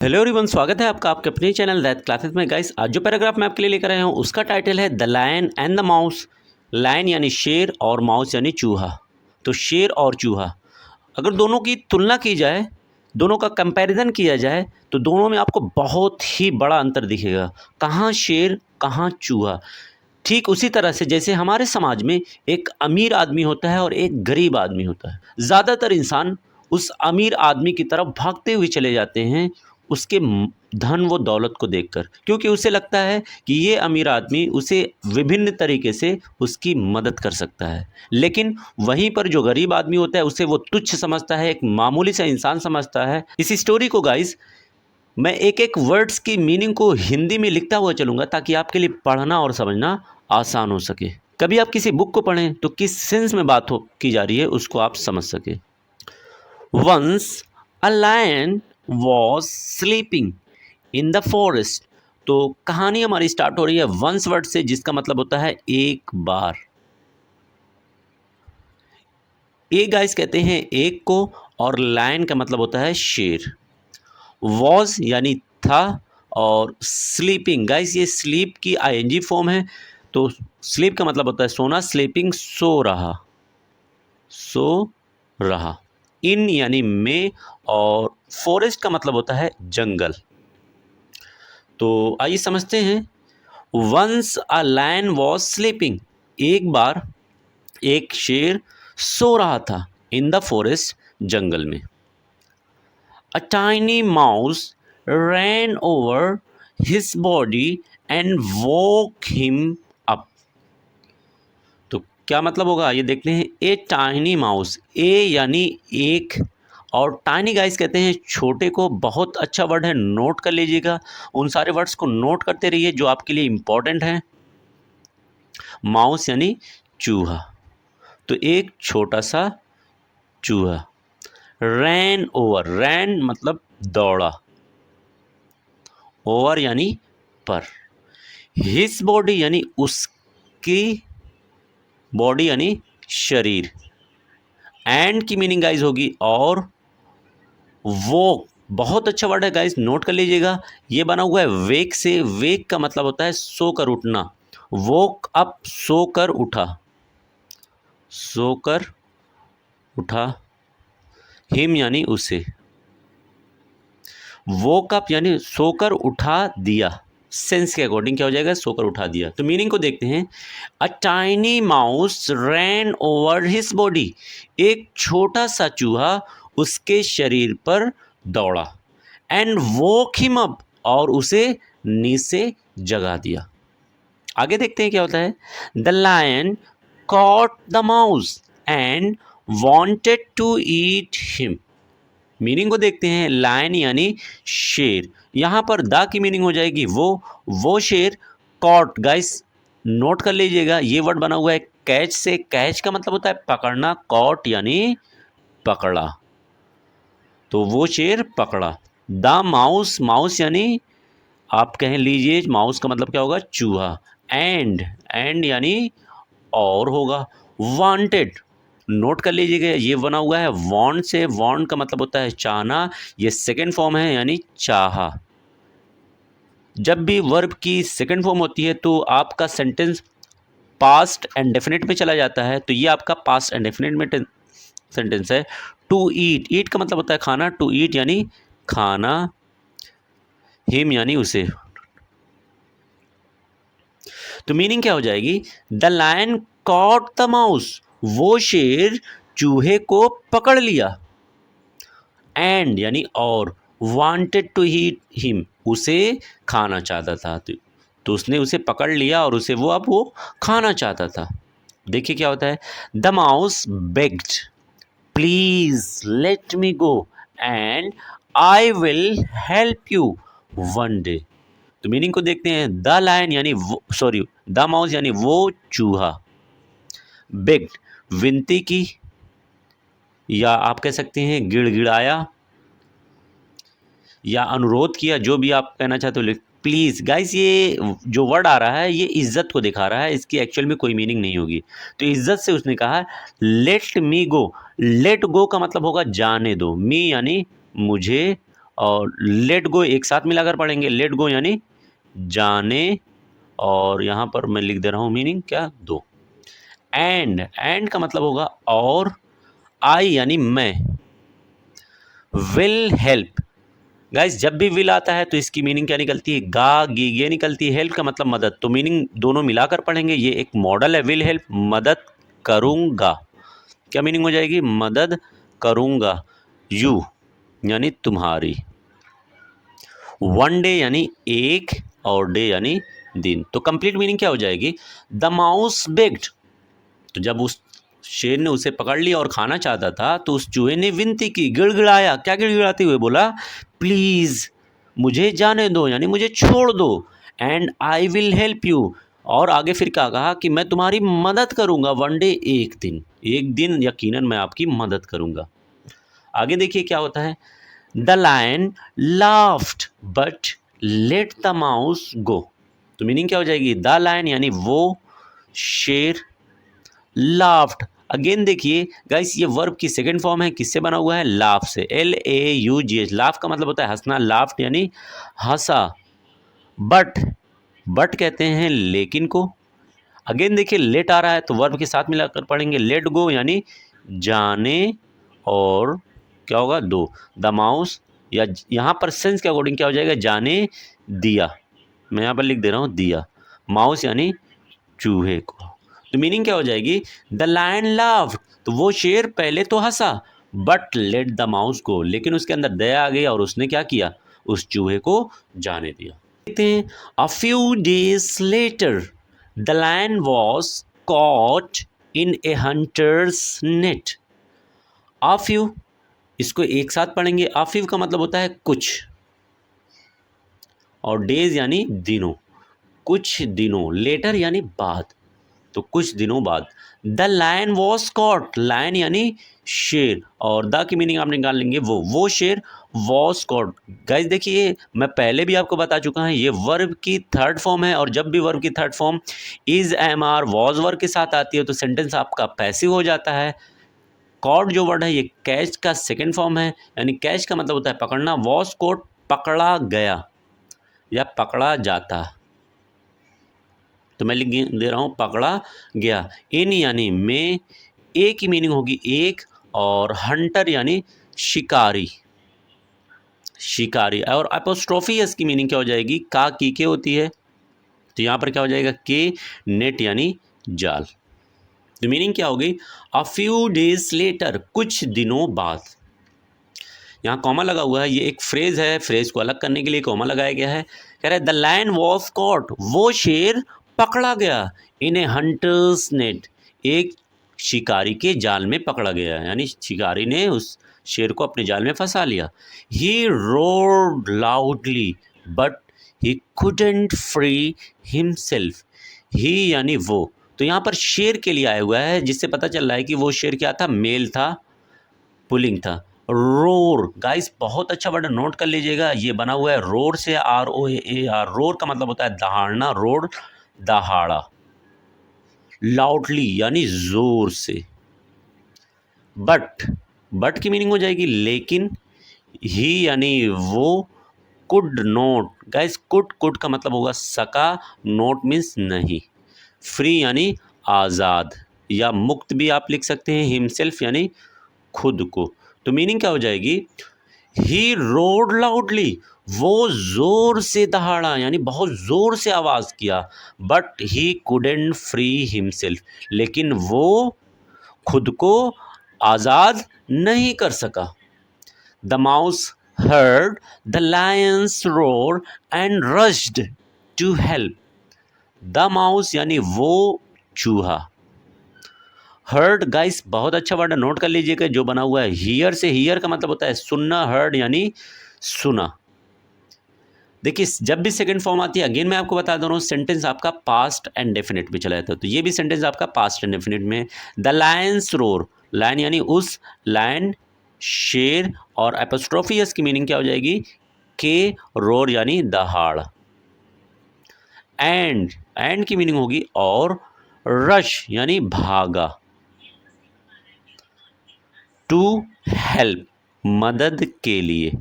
Hello everyone, स्वागत है आपका आपके अपने चैनल दैट क्लासेस में। गाइस, आज जो पैराग्राफ मैं आपके लिए लेकर आया हूँ उसका टाइटल है the lion and the mouse. Lion यानी शेर और माउस यानी चूहा। तो शेर और चूहा अगर दोनों की तुलना की जाए, दोनों का कंपैरिजन किया जाए तो दोनों में आपको बहुत ही बड़ा अंतर दिखेगा। कहाँ शेर कहाँ चूहा। ठीक उसी तरह से जैसे हमारे समाज में एक अमीर आदमी होता है और एक गरीब आदमी होता है। ज़्यादातर इंसान उस अमीर आदमी की तरफ भागते हुए चले जाते हैं उसके धन व दौलत को देखकर, क्योंकि उसे लगता है कि ये अमीर आदमी उसे विभिन्न तरीके से उसकी मदद कर सकता है। लेकिन वहीं पर जो गरीब आदमी होता है उसे वो तुच्छ समझता है, एक मामूली सा इंसान समझता है। इस स्टोरी को गाइस मैं एक एक वर्ड्स की मीनिंग को हिंदी में लिखता हुआ चलूँगा ताकि आपके लिए पढ़ना और समझना आसान हो सके। कभी आप किसी बुक को पढ़ें तो किस सेंस में बात हो की जा रही है उसको आप समझ सके। Once a lion was sleeping in the forest. तो कहानी हमारी स्टार्ट हो रही है वंस वर्ड से, जिसका मतलब होता है एक बार। एक गाइस कहते हैं एक को, और लायन का मतलब होता है शेर। वॉज यानी था, और स्लीपिंग गाइस ये स्लीप की आईएनजी फॉर्म है। तो स्लीप का मतलब होता है सोना, स्लीपिंग सो रहा, सो रहा। इन यानी में, और फॉरेस्ट का मतलब होता है जंगल। तो आइए समझते हैं। Once a lion was sleeping, एक बार एक शेर सो रहा था इन द फॉरेस्ट, जंगल में। A tiny mouse ran over his body and woke him up. तो क्या मतलब होगा ये देखते हैं। ए टाइनी माउस, ए यानी एक, और टाइनी गाइस कहते हैं छोटे को। बहुत अच्छा वर्ड है, नोट कर लीजिएगा। उन सारे वर्ड्स को नोट करते रहिए जो आपके लिए इंपॉर्टेंट हैं। माउस यानी चूहा, तो एक छोटा सा चूहा। रैन ओवर, रैन मतलब दौड़ा, ओवर यानी पर। हिज बॉडी यानी उसकी बॉडी यानी शरीर। एंड की मीनिंग गाइज होगी और। वो बहुत अच्छा वर्ड है गाइज, नोट कर लीजिएगा। ये बना हुआ है वेक से। वेक का मतलब होता है सोकर उठना। वोक अप सोकर उठा, सोकर उठा। हिम यानी उसे। वोक अप यानी सोकर उठा दिया। सेंस के अकॉर्डिंग क्या हो जाएगा, सोकर उठा दिया। तो मीनिंग को देखते हैं। A tiny mouse rain over his body, एक छोटा सा चूहा उसके शरीर पर दौड़ा। एंड वोक हिम अप, और उसे नींद से जगा दिया। आगे देखते हैं क्या होता है। The lion caught the mouse and wanted to eat him. Meaning को देखते हैं। लायन यानी शेर, यहाँ पर द की मीनिंग हो जाएगी वो शेर। कॉट गाइस नोट कर लीजिएगा, ये वर्ड बना हुआ है कैच से। कैच का मतलब होता है पकड़ना, कॉट यानी पकड़ा, तो वो शेर पकड़ा। द माउस, माउस यानी आप कह लीजिए माउस का मतलब क्या होगा, चूहा। एंड यानी और होगा। वांटेड नोट कर लीजिएगा, ये बना हुआ है वांट से। वांट का मतलब होता है चाहना, ये सेकंड फॉर्म है यानी चाहा। जब भी वर्ब की सेकंड फॉर्म होती है तो आपका सेंटेंस पास्ट एंड डेफिनेट में चला जाता है। तो ये आपका पास्ट एंड डेफिनेट में सेंटेंस है। टू ईट, ईट का मतलब होता है खाना। टू ईट यानी खाना। हिम यानी उसे। तो मीनिंग क्या हो जाएगी। The lion caught the mouse, वो शेर चूहे को पकड़ लिया। एंड यानी और। वांटेड टू ईट हिम, उसे खाना चाहता था। तो उसने उसे पकड़ लिया और उसे वो खाना चाहता था। देखिए क्या होता है। The mouse bagged, please let me go and I will help you one day. तो मीनिंग को देखते हैं। द लायन यानी द माउस यानी वो चूहा। बेग्ड विनती की, या आप कह सकते हैं गिड़गिड़ाया, या अनुरोध किया, जो भी आप कहना चाहते हो। प्लीज़ गाइस, ये जो वर्ड आ रहा है ये इज्जत को दिखा रहा है, इसकी एक्चुअल में कोई मीनिंग नहीं होगी। तो इज्जत से उसने कहा लेट मी गो। लेट गो का मतलब होगा जाने दो। मी यानी मुझे, और लेट गो एक साथ मिलाकर पढ़ेंगे, लेट गो यानी जाने, और यहाँ पर मैं लिख दे रहा हूँ मीनिंग क्या, दो। एंड का मतलब होगा और, आई यानी मैं, विल हेल्प। गाइस जब भी विल आता है तो इसकी मीनिंग क्या निकलती है, गा गी ये निकलती है, हेल्प का मतलब मदद, तो मीनिंग दोनों मिलाकर पढ़ेंगे। ये एक मॉडल है, विल हेल्प मदद करूँगा, क्या मीनिंग हो जाएगी, मदद करूँगा। यू यानी तुम्हारी, वन डे यानी एक, और डे यानी दिन, तो कंप्लीट मीनिंग क्या हो जाएगी, द माउस बेग्ड, तो जब उस शेर ने उसे पकड़ लिया और खाना चाहता था तो उस चूहे ने विनती की, गिड़गिड़ाया, क्या गिड़गिड़ाते हुए बोला, प्लीज़ मुझे जाने दो यानी मुझे छोड़ दो, and I will help you, और आगे फिर क्या कहा कि मैं तुम्हारी मदद करूंगा, वन डे एक दिन यकीनन मैं आपकी मदद करूंगा। आगे देखिए क्या होता है, the lion laughed but let the mouse go, तो मीनिंग क्या हो जाएगी, द लायन यानी वो शेर, लाफ्ड, अगेन देखिए गाइस ये वर्ब की सेकंड फॉर्म है, किससे बना हुआ है, लाफ से, LAUGH, लाफ का मतलब होता है हंसना, लाफ्ड यानी हंसा। बट कहते हैं लेकिन को। अगेन देखिए लेट आ रहा है तो वर्ब के साथ मिलाकर पढ़ेंगे, लेट गो यानी जाने, और क्या होगा, दो, द माउस, या यहाँ पर सेंस के अकॉर्डिंग क्या हो जाएगा, जाने दिया, मैं यहाँ पर लिख दे रहा हूँ दिया, माउस यानी चूहे को, तो मीनिंग क्या हो जाएगी, द लायन लाफ्ड, तो वो शेर पहले तो हंसा, बट लेट द माउस गो, लेकिन उसके अंदर दया आ गई और उसने क्या किया, उस चूहे को जाने दिया। देखते हैं, a few days later the lion was caught in a hunter's net. A few, इसको एक साथ पढ़ेंगे, अ फ्यू का मतलब होता है कुछ, और डेज यानी दिनों, कुछ दिनों, लेटर यानी बाद, तो कुछ दिनों बाद, the lion was caught, lion यानी शेर, और द की मीनिंग आप निकाल लेंगे वो शेर वॉज कॉट। गाइस देखिए मैं पहले भी आपको बता चुका हूँ, ये वर्ब की थर्ड फॉर्म है, और जब भी वर्ब की third form is, am, are, was verb के साथ आती है तो सेंटेंस आपका पैसिव हो जाता है। कॉट जो वर्ड है ये कैच का सेकेंड फॉर्म है, यानी कैच का मतलब होता है पकड़ना, वॉज कॉट पकड़ा गया या पकड़ा जाता, तो मैं लिख दे रहा हूँ पकड़ा गया। इन यानी में, ए की मीनिंग होगी एक, और हंटर यानी शिकारी, शिकारी, और अपोस्ट्रोफी एस की मीनिंग क्या हो जाएगी, का की के होती है, तो यहाँ पर क्या हो जाएगा, के, नेट यानी जाल, तो मीनिंग क्या होगी, अ फ्यू डेज लेटर, कुछ दिनों बाद। यहाँ कॉमा लगा हुआ है, ये एक फ्रेज है, फ्रेज को अलग करने के लिए कॉमा लगाया गया है। कह रहा है द लायन वॉज कॉट, वो शेर पकड़ा गया, इन ए हंटर्स नेट, एक शिकारी के जाल में पकड़ा गया, यानी शिकारी ने उस शेर को अपने जाल में फंसा लिया। He roared loudly but he couldn't free himself, he यानी वो, तो यहाँ पर शेर के लिए आया हुआ है, जिससे पता चल रहा है कि वो शेर क्या था, मेल था, पुलिंग था। रोर, गाइस बहुत अच्छा वर्ड नोट कर लीजिएगा, ये बना हुआ है रोर से, ROAR, रोर का मतलब होता है दहाड़ना, रोर दहाड़ा, लाउडली यानी जोर से, बट की मीनिंग हो जाएगी लेकिन, ही यानी वो, कुड नोट, गाइस कुड का मतलब होगा सका, नोट मीन्स नहीं, फ्री यानी आज़ाद या मुक्त भी आप लिख सकते हैं, हिमसेल्फ यानी खुद को, तो मीनिंग क्या हो जाएगी, ही रोड लाउडली, वो जोर से दहाड़ा यानी बहुत जोर से आवाज किया, but he couldn't free himself, लेकिन वो खुद को आज़ाद नहीं कर सका। The mouse heard the lion's roar and rushed to help, the mouse यानी वो चूहा, हर्ड गाइस बहुत अच्छा वर्ड है, नोट कर लीजिएगा, जो बना हुआ है हियर से, हियर का मतलब होता है सुनना, हर्ड यानी सुना। देखिए जब भी सेकंड फॉर्म आती है, अगेन मैं आपको बता दे रहा हूँ, सेंटेंस आपका पास्ट एंड डेफिनेट में चला जाता है, तो ये भी सेंटेंस आपका पास्ट एंड डेफिनेट में। द लायंस रोर, लायन यानी उस, लायन शेर, और एपोस्ट्रोफियस की मीनिंग क्या हो जाएगी, के, रोर यानी दहाड़, एंड की मीनिंग होगी और, रश यानी भागा, टू हेल्प मदद के लिए,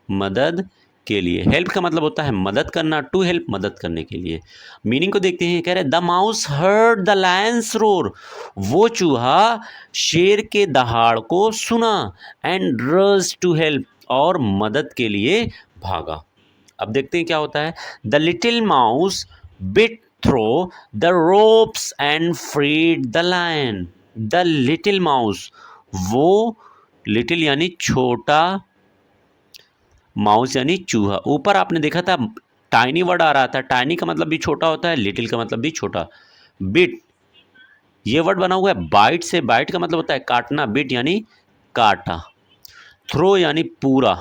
मदद के लिए। हेल्प का मतलब होता है मदद करना, टू हेल्प मदद करने के लिए। मीनिंग को देखते हैं, कह रहे the mouse heard the lion's roar, वो चूहा शेर के दहाड़ को सुना, एंड रश टू हेल्प, और मदद के लिए भागा। अब देखते हैं क्या होता है। The little mouse bit through the ropes and freed the lion. The little mouse, वो लिटिल यानी छोटा, माउस यानी चूहा। ऊपर आपने देखा था टाइनी वर्ड आ रहा था, टाइनी का मतलब भी छोटा होता है, लिटिल का मतलब भी छोटा। बिट, ये वर्ड बना हुआ है बाइट से, बाइट का मतलब होता है काटना, बिट यानी काटा, थ्रो यानी पूरा,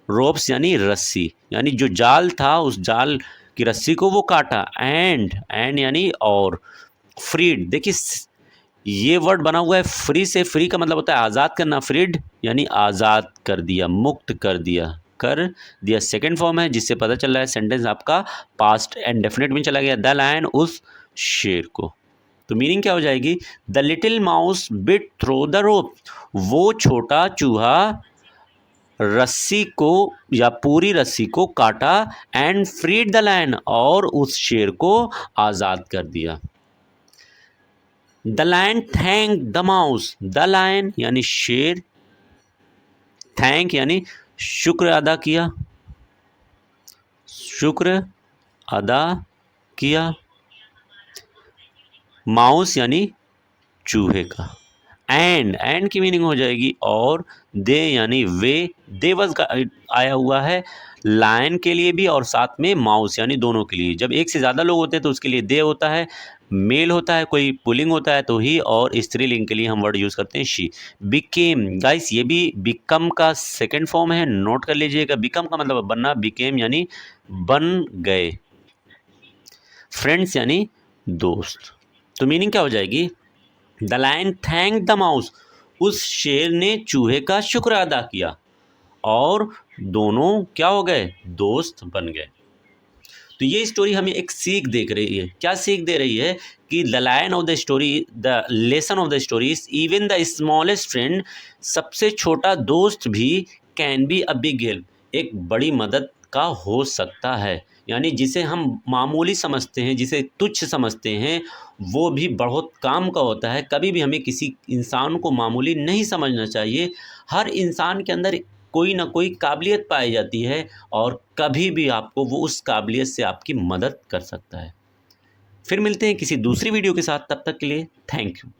रोप्स यानी रस्सी, यानी जो जाल था उस जाल की रस्सी को वो काटा, एंड यानी और, फ्रीड, देखिए ये वर्ड बना हुआ है फ्री से, फ्री का मतलब होता है आज़ाद करना, फ्रीड यानी आज़ाद कर दिया, मुक्त कर दिया सेकंड फॉर्म है, जिससे पता चल रहा है सेंटेंस आपका पास्ट एंड डेफिनेट में चला गया। द लायन, उस शेर को। तो मीनिंग क्या हो जाएगी, the little mouse bit through the rope, वो छोटा चूहा रस्सी को या पूरी रस्सी को काटा, एंड फ्रीड द लायन, और उस शेर को आज़ाद कर दिया। The lion thank the mouse, the lion यानी शेर, थैंक यानी शुक्र अदा किया, शुक्र अदा किया, माउस यानी चूहे का। एंड की मीनिंग हो जाएगी और, दे यानी वे, दे वज आया हुआ है लायन के लिए भी और साथ में माउस यानी दोनों के लिए। जब एक से ज़्यादा लोग होते हैं तो उसके लिए दे होता है, मेल होता है, कोई पुलिंग होता है तो ही, और स्त्रीलिंग के लिए हम वर्ड यूज़ करते हैं शी। बिकेम, गाइस ये भी बिकम का सेकेंड फॉर्म है, नोट कर लीजिएगा। बिकम का मतलब बनना, बिकेम यानी बन गए, फ्रेंड्स यानी दोस्त। तो मीनिंग क्या हो जाएगी, the lion thank the mouse, उस शेर ने चूहे का शुक्र अदा किया और दोनों क्या हो गए, दोस्त बन गए। तो ये स्टोरी हमें एक सीख देख रही है। क्या सीख दे रही है कि the lion of the story, the lesson of the story is even the smallest friend, सबसे छोटा दोस्त भी can be a big help, एक बड़ी मदद का हो सकता है। यानी जिसे हम मामूली समझते हैं, जिसे तुच्छ समझते हैं, वो भी बहुत काम का होता है। कभी भी हमें किसी इंसान को मामूली नहीं समझना चाहिए। हर इंसान के अंदर कोई ना कोई काबिलियत पाई जाती है और कभी भी आपको वो उस काबिलियत से आपकी मदद कर सकता है। फिर मिलते हैं किसी दूसरी वीडियो के साथ, तब तक के लिए थैंक यू।